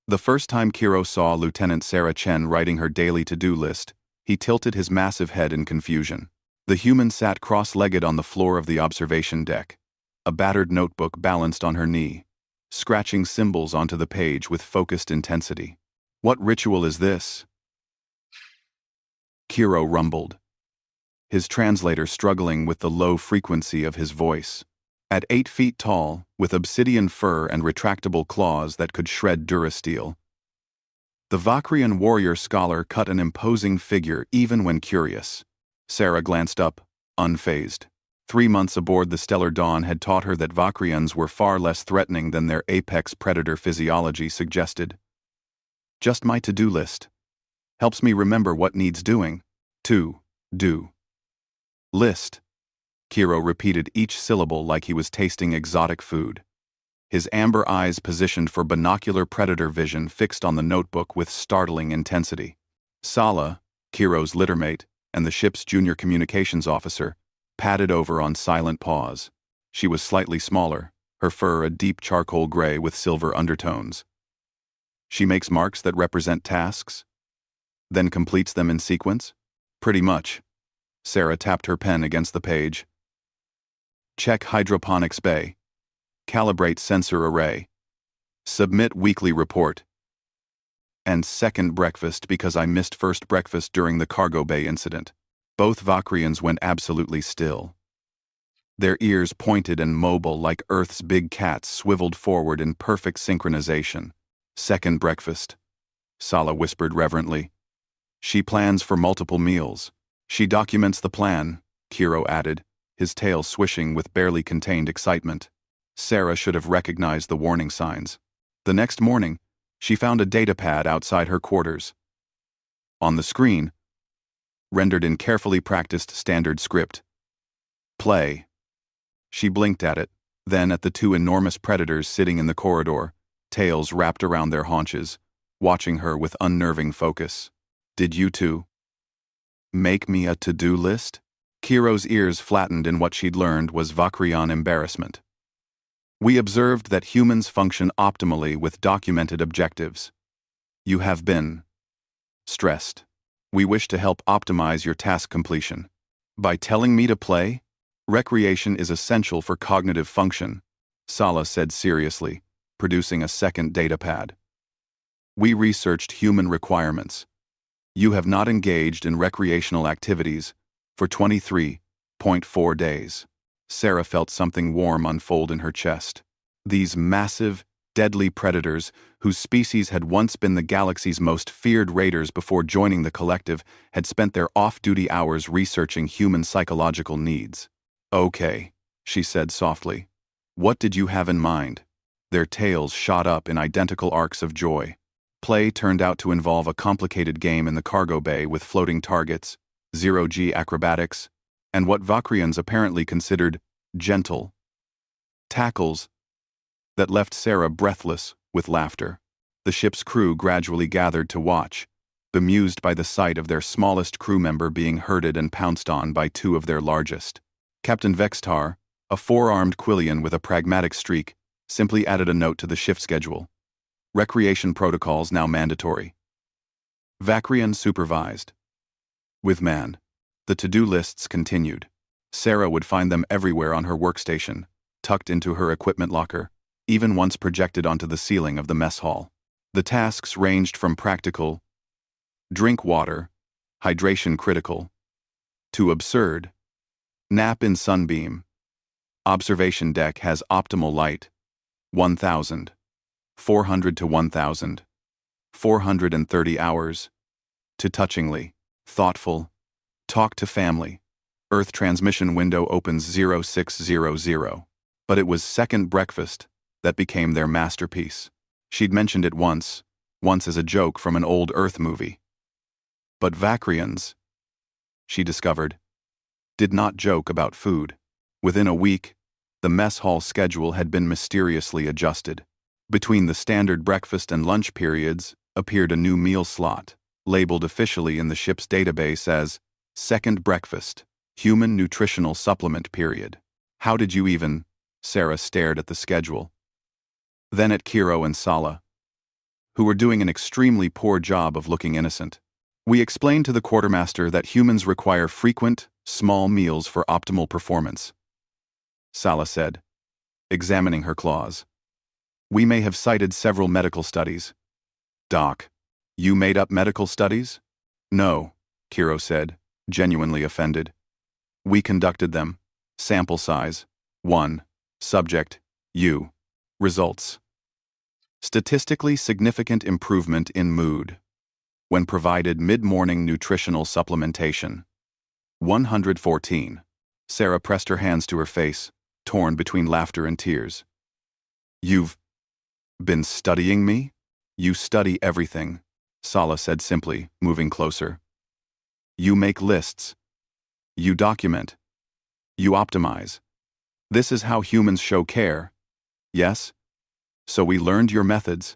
The first time Kiro saw Lieutenant Sarah Chen writing her daily to-do list, he tilted his massive head in confusion. The human sat cross-legged on the floor of the observation deck, a battered notebook balanced on her knee, scratching symbols onto the page with focused intensity. "What ritual is this?" Kiro rumbled, his translator struggling with the low frequency of his voice. At 8 feet tall, with obsidian fur and retractable claws that could shred durasteel, the Vakrian warrior scholar cut an imposing figure even when curious. Sarah glanced up, unfazed. 3 months aboard the Stellar Dawn had taught her that Vakrians were far less threatening than their apex predator physiology suggested. "Just my to-do list. Helps me remember what needs doing. To-do list." Kiro repeated each syllable like he was tasting exotic food, his amber eyes positioned for binocular predator vision fixed on the notebook with startling intensity. Sala, Kiro's littermate, and the ship's junior communications officer, padded over on silent pause. She was slightly smaller, her fur a deep charcoal gray with silver undertones. "She makes marks that represent tasks, then completes them in sequence?" "Pretty much." Sarah tapped her pen against the page. "Check hydroponics bay. Calibrate sensor array. Submit weekly report. And second breakfast because I missed first breakfast during the cargo bay incident." Both Vakrians went absolutely still. Their ears pointed and mobile like Earth's big cats swiveled forward in perfect synchronization. "Second breakfast," Sala whispered reverently. "She plans for multiple meals. She documents the plan," Kiro added, his tail swishing with barely contained excitement. Sarah should have recognized the warning signs. The next morning, she found a datapad outside her quarters. On the screen, rendered in carefully practiced standard script, "Play." She blinked at it, then at the 2 enormous predators sitting in the corridor, tails wrapped around their haunches, watching her with unnerving focus. "Did you two make me a to-do list?" Kiro's ears flattened in what she'd learned was Vakrian embarrassment. "We observed that humans function optimally with documented objectives. You have been stressed. We wish to help optimize your task completion. By telling me to play, recreation is essential for cognitive function," Sala said seriously, producing a second datapad. "We researched human requirements. You have not engaged in recreational activities for 23.4 days. Sarah felt something warm unfold in her chest. These massive, deadly predators, whose species had once been the galaxy's most feared raiders before joining the collective, had spent their off-duty hours researching human psychological needs. "Okay," she said softly. "What did you have in mind?" Their tails shot up in identical arcs of joy. Play turned out to involve a complicated game in the cargo bay with floating targets, zero-G acrobatics, and what Vakrians apparently considered gentle tackles that left Sarah breathless with laughter. The ship's crew gradually gathered to watch, bemused by the sight of their smallest crew member being herded and pounced on by 2 of their largest. Captain Vextar, a 4-armed Quillian with a pragmatic streak, simply added a note to the shift schedule. "Recreation protocols now mandatory." Vakrian supervised. With man, the to-do lists continued. Sarah would find them everywhere on her workstation, tucked into her equipment locker, even once projected onto the ceiling of the mess hall. The tasks ranged from practical, drink water, hydration critical, to absurd, nap in sunbeam. Observation deck has optimal light, 1,000, 400 to 1,000, 430 hours, to touchingly, thoughtful, talk to family. Earth transmission window opens 0600. But it was second breakfast that became their masterpiece. She'd mentioned it once as a joke from an old Earth movie. But Vakrians, she discovered, did not joke about food. Within a week, the mess hall schedule had been mysteriously adjusted. Between the standard breakfast and lunch periods appeared a new meal slot, labeled officially in the ship's database as Second Breakfast, Human Nutritional Supplement Period. "How did you even?" Sarah stared at the schedule. Then at Kiro and Sala. who were doing an extremely poor job of looking innocent. We explained to the quartermaster that humans require frequent, small meals for optimal performance. Sala said, examining her claws. We may have cited several medical studies. Doc, you made up medical studies? No, Kiro said, genuinely offended. We conducted them. Sample size, 1. Subject, U. Results. Statistically significant improvement in mood when provided mid-morning nutritional supplementation. 114. Sarah pressed her hands to her face, torn between laughter and tears. You've been studying me? You study everything, Sala said simply, moving closer. You make lists. You document. You optimize. This is how humans show care. Yes? So we learned your methods.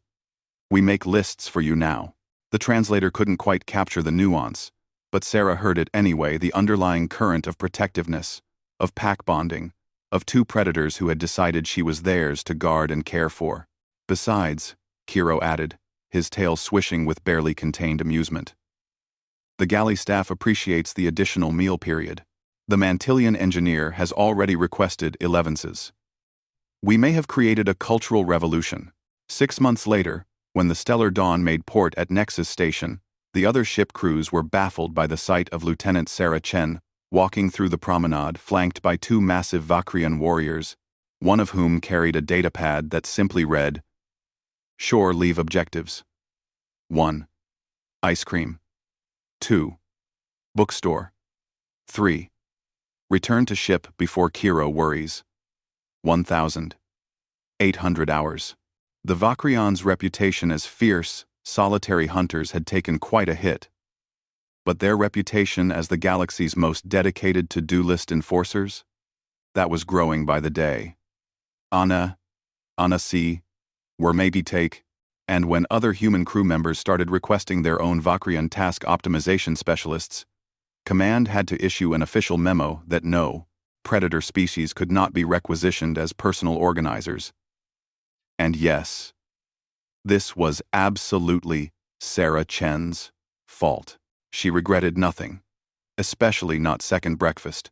We make lists for you now. The translator couldn't quite capture the nuance, but Sarah heard it anyway, the underlying current of protectiveness, of pack bonding, of two predators who had decided she was theirs to guard and care for. Besides, Kiro added, his tail swishing with barely contained amusement, the galley staff appreciates the additional meal period. The Mantillion engineer has already requested 11s. We may have created a cultural revolution. 6 months later, when the Stellar Dawn made port at Nexus Station, the other ship crews were baffled by the sight of Lieutenant Sarah Chen walking through the promenade flanked by 2 massive Vakrian warriors, one of whom carried a datapad that simply read, Shore leave objectives. 1. Ice cream. 2. Bookstore. 3. Return to ship before Kiro worries. 1,800 hours. The Vakrians' reputation as fierce, solitary hunters had taken quite a hit. But their reputation as the galaxy's most dedicated to-do list enforcers? That was growing by the day. Anna C. were maybe take, and when other human crew members started requesting their own Vakrian task optimization specialists, Command had to issue an official memo that no, predator species could not be requisitioned as personal organizers. And yes, this was absolutely Sarah Chen's fault. She regretted nothing, especially not second breakfast.